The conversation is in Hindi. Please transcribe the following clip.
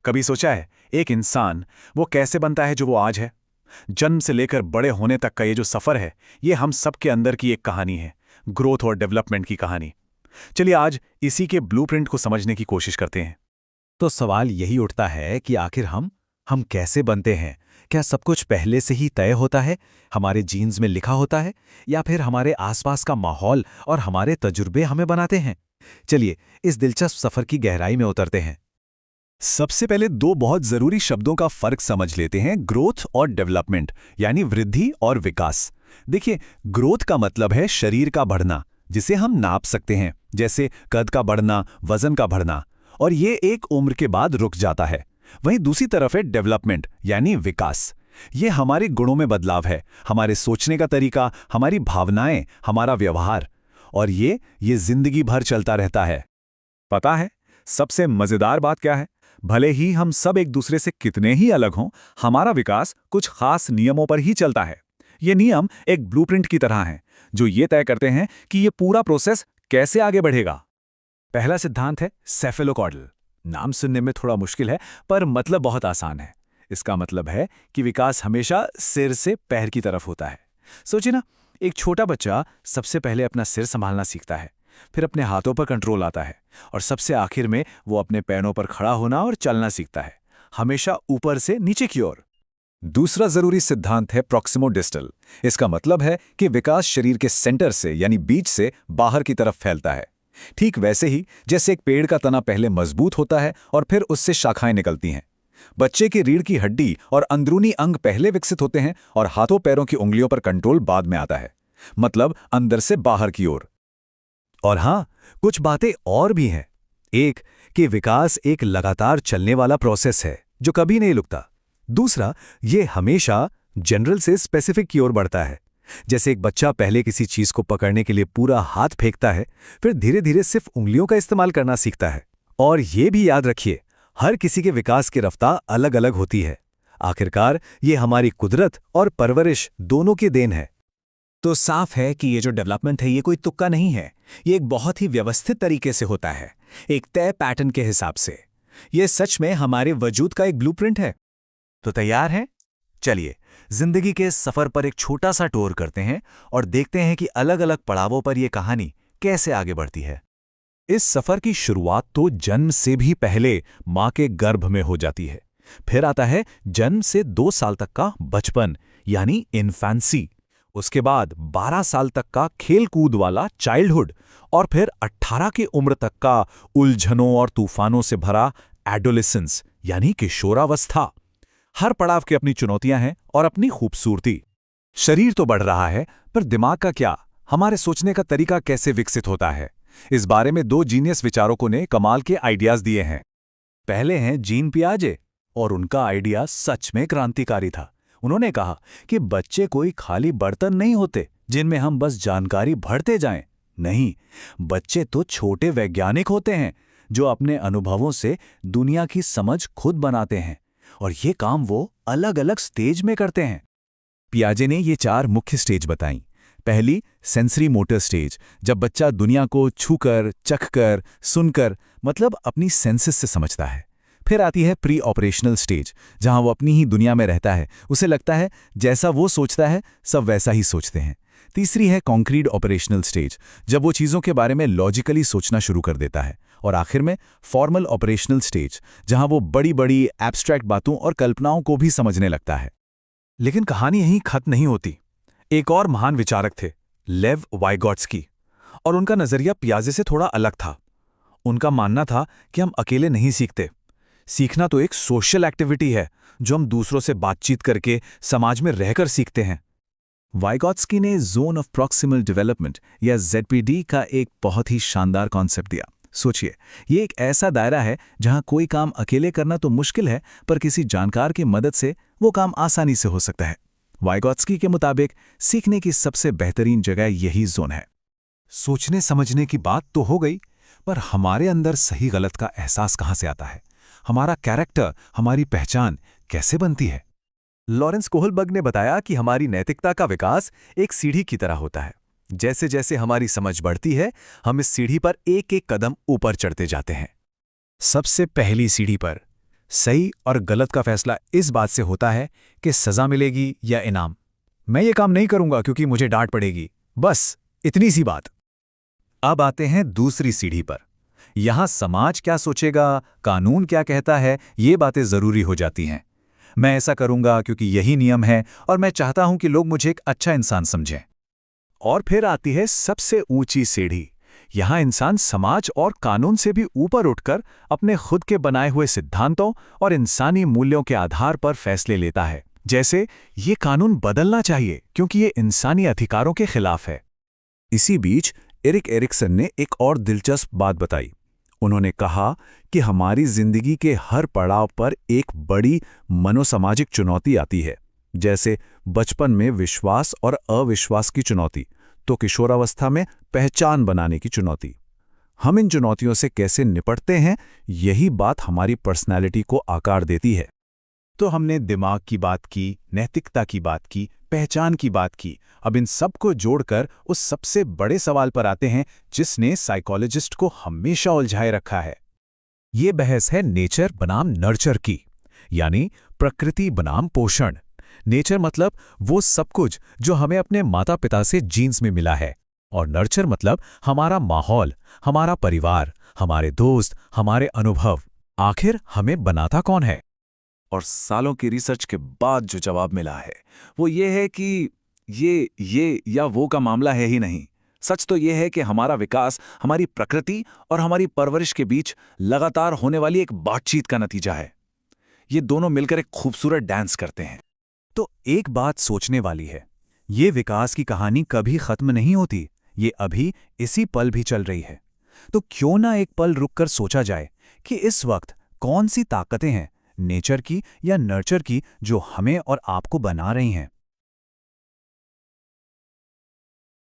कभी सोचा है एक इंसान वो कैसे बनता है जो वो आज है? जन्म से लेकर बड़े होने तक का ये जो सफर है, ये हम सबके अंदर की एक कहानी है, ग्रोथ और डेवलपमेंट की कहानी। चलिए आज इसी के ब्लूप्रिंट को समझने की कोशिश करते हैं। तो सवाल यही उठता है कि आखिर हम कैसे बनते हैं? क्या सब कुछ पहले से ही तय होता है, हमारे जीन्स में लिखा होता है, या फिर हमारे आसपास का माहौल और हमारे तजुर्बे हमें बनाते हैं? चलिए इस दिलचस्प सफर की गहराई में उतरते हैं। सबसे पहले दो बहुत जरूरी शब्दों का फर्क समझ लेते हैं, ग्रोथ और डेवलपमेंट, यानी वृद्धि और विकास। देखिए, ग्रोथ का मतलब है शरीर का बढ़ना, जिसे हम नाप सकते हैं, जैसे कद का बढ़ना, वजन का बढ़ना, और ये एक उम्र के बाद रुक जाता है। वहीं दूसरी तरफ है डेवलपमेंट, यानी विकास। ये हमारे गुणों में बदलाव है, हमारे सोचने का तरीका, हमारी भावनाएं, हमारा व्यवहार, और ये जिंदगी भर चलता रहता है। पता है सबसे मजेदार बात क्या है? भले ही हम सब एक दूसरे से कितने ही अलग हों, हमारा विकास कुछ खास नियमों पर ही चलता है। ये नियम एक ब्लूप्रिंट की तरह हैं, जो ये तय करते हैं कि ये पूरा प्रोसेस कैसे आगे बढ़ेगा। पहला सिद्धांत है सेफेलोकॉर्डल। नाम सुनने में थोड़ा मुश्किल है, पर मतलब बहुत आसान है। इसका मतलब है कि विकास हमेशा सिर से पैर की तरफ होता है। सोचिए ना, एक छोटा बच्चा सबसे पहले अपना सिर संभालना सीखता है, फिर अपने हाथों पर कंट्रोल आता है, और सबसे आखिर में वो अपने पैरों पर खड़ा होना और चलना सीखता है, हमेशा ऊपर से नीचे की ओर। दूसरा जरूरी सिद्धांत है प्रॉक्सिमो डिस्टल। इसका मतलब है कि विकास शरीर के सेंटर से, यानी बीच से बाहर की तरफ फैलता है। ठीक वैसे ही जैसे एक पेड़ का तना पहले मजबूत होता है और फिर उससे शाखाएं निकलती हैं। बच्चे की रीढ़ की हड्डी और अंदरूनी अंग पहले विकसित होते हैं और हाथों पैरों की उंगलियों पर कंट्रोल बाद में आता है, मतलब अंदर से बाहर की ओर। और हाँ, कुछ बातें और भी हैं। एक, कि विकास एक लगातार चलने वाला प्रोसेस है जो कभी नहीं रुकता। दूसरा, ये हमेशा जनरल से स्पेसिफिक की ओर बढ़ता है। जैसे एक बच्चा पहले किसी चीज को पकड़ने के लिए पूरा हाथ फेंकता है, फिर धीरे धीरे सिर्फ उंगलियों का इस्तेमाल करना सीखता है। और ये भी याद रखिए, हर किसी के विकास की रफ्तार अलग अलग होती है। आखिरकार ये हमारी कुदरत और परवरिश दोनों की देन है। तो साफ है कि ये जो डेवलपमेंट है ये कोई तुक्का नहीं है, ये एक बहुत ही व्यवस्थित तरीके से होता है, एक तय पैटर्न के हिसाब से। ये सच में हमारे वजूद का एक ब्लूप्रिंट है। तो तैयार हैं? चलिए जिंदगी के सफर पर एक छोटा सा टूर करते हैं और देखते हैं कि अलग अलग पड़ावों पर यह कहानी कैसे आगे बढ़ती है। इस सफर की शुरुआत तो जन्म से भी पहले मां के गर्भ में हो जाती है। फिर आता है जन्म से 2 साल तक का बचपन, यानी इन्फेंसी। उसके बाद 12 साल तक का खेल कूद वाला चाइल्डहुड, और फिर 18 की उम्र तक का उलझनों और तूफानों से भरा एडोलेसेंस, यानी किशोरावस्था। हर पड़ाव की अपनी चुनौतियां हैं और अपनी खूबसूरती। शरीर तो बढ़ रहा है, पर दिमाग का क्या? हमारे सोचने का तरीका कैसे विकसित होता है? इस बारे में 2 जीनियस विचारकों ने कमाल के आइडियाज दिए हैं। पहले हैं जीन पियाजे, और उनका आइडिया सच में क्रांतिकारी था। उन्होंने कहा कि बच्चे कोई खाली बर्तन नहीं होते जिनमें हम बस जानकारी भरते जाएं। नहीं, बच्चे तो छोटे वैज्ञानिक होते हैं जो अपने अनुभवों से दुनिया की समझ खुद बनाते हैं, और ये काम वो अलग अलग स्टेज में करते हैं। पियाजे ने ये 4 मुख्य स्टेज बताई। पहली, सेंसरी मोटर स्टेज, जब बच्चा दुनिया को छूकर, चखकर, सुनकर, मतलब अपनी सेंसेस से समझता है। फिर आती है प्री ऑपरेशनल स्टेज, जहां वो अपनी ही दुनिया में रहता है, उसे लगता है जैसा वो सोचता है सब वैसा ही सोचते हैं। तीसरी है कॉन्क्रीट ऑपरेशनल स्टेज, जब वो चीज़ों के बारे में लॉजिकली सोचना शुरू कर देता है। और आखिर में फॉर्मल ऑपरेशनल स्टेज, जहां वो बड़ी बड़ी एब्स्ट्रैक्ट बातों और कल्पनाओं को भी समझने लगता है। लेकिन कहानी यहीं खत्म नहीं होती। एक और महान विचारक थे, लेव वाइगॉट्स्की, और उनका नजरिया पियाजे से थोड़ा अलग था। उनका मानना था कि हम अकेले नहीं सीखते। सीखना तो एक सोशल एक्टिविटी है जो हम दूसरों से बातचीत करके, समाज में रहकर सीखते हैं। वाइगॉट्स्की ने जोन ऑफ प्रॉक्सिमल डेवलपमेंट या ZPD का एक बहुत ही शानदार कॉन्सेप्ट दिया। सोचिए, ये एक ऐसा दायरा है जहां कोई काम अकेले करना तो मुश्किल है, पर किसी जानकार की मदद से वो काम आसानी से हो सकता है। वाइगॉट्स्की के मुताबिक सीखने की सबसे बेहतरीन जगह यही जोन है। सोचने समझने की बात तो हो गई, पर हमारे अंदर सही गलत का एहसास कहां से आता है? हमारा कैरेक्टर, हमारी पहचान कैसे बनती है? लॉरेंस कोहलबर्ग ने बताया कि हमारी नैतिकता का विकास एक सीढ़ी की तरह होता है। जैसे जैसे हमारी समझ बढ़ती है, हम इस सीढ़ी पर एक एक कदम ऊपर चढ़ते जाते हैं। सबसे पहली सीढ़ी पर सही और गलत का फैसला इस बात से होता है कि सजा मिलेगी या इनाम। मैं ये काम नहीं करूंगा क्योंकि मुझे डांट पड़ेगी, बस इतनी सी बात। अब आते हैं दूसरी सीढ़ी पर। यहां समाज क्या सोचेगा, कानून क्या कहता है, ये बातें जरूरी हो जाती हैं। मैं ऐसा करूंगा क्योंकि यही नियम है और मैं चाहता हूं कि लोग मुझे एक अच्छा इंसान समझें। और फिर आती है सबसे ऊंची सीढ़ी। यहां इंसान समाज और कानून से भी ऊपर उठकर अपने खुद के बनाए हुए सिद्धांतों और इंसानी मूल्यों के आधार पर फैसले लेता है। जैसे ये कानून बदलना चाहिए क्योंकि ये इंसानी अधिकारों के खिलाफ है। इसी बीच एरिक एरिक्सन ने एक और दिलचस्प बात बताई। उन्होंने कहा कि हमारी जिंदगी के हर पड़ाव पर एक बड़ी मनोसामाजिक चुनौती आती है, जैसे बचपन में विश्वास और अविश्वास की चुनौती, तो किशोरावस्था में पहचान बनाने की चुनौती। हम इन चुनौतियों से कैसे निपटते हैं, यही बात हमारी पर्सनैलिटी को आकार देती है। तो हमने दिमाग की बात की, नैतिकता की बात की, पहचान की बात की। अब इन सब को जोड़कर उस सबसे बड़े सवाल पर आते हैं जिसने साइकोलॉजिस्ट को हमेशा उलझाए रखा है। ये बहस है नेचर बनाम नर्चर की, यानी प्रकृति बनाम पोषण। नेचर मतलब वो सब कुछ जो हमें अपने माता पिता से जीन्स में मिला है, और नर्चर मतलब हमारा माहौल, हमारा परिवार, हमारे दोस्त, हमारे अनुभव। आखिर हमें बनाता कौन है? और सालों की रिसर्च के बाद जो जवाब मिला है वो ये है कि ये या वो का मामला है ही नहीं। सच तो ये है कि हमारा विकास हमारी प्रकृति और हमारी परवरिश के बीच लगातार होने वाली एक बातचीत का नतीजा है। ये दोनों मिलकर एक खूबसूरत डांस करते हैं। तो एक बात सोचने वाली है, ये विकास की कहानी कभी खत्म नहीं होती, ये अभी इसी पल भी चल रही है। तो क्यों ना एक पल रुककर सोचा जाए कि इस वक्त कौन सी ताकतें हैं, नेचर की या नर्चर की, जो हमें और आपको बना रही हैं।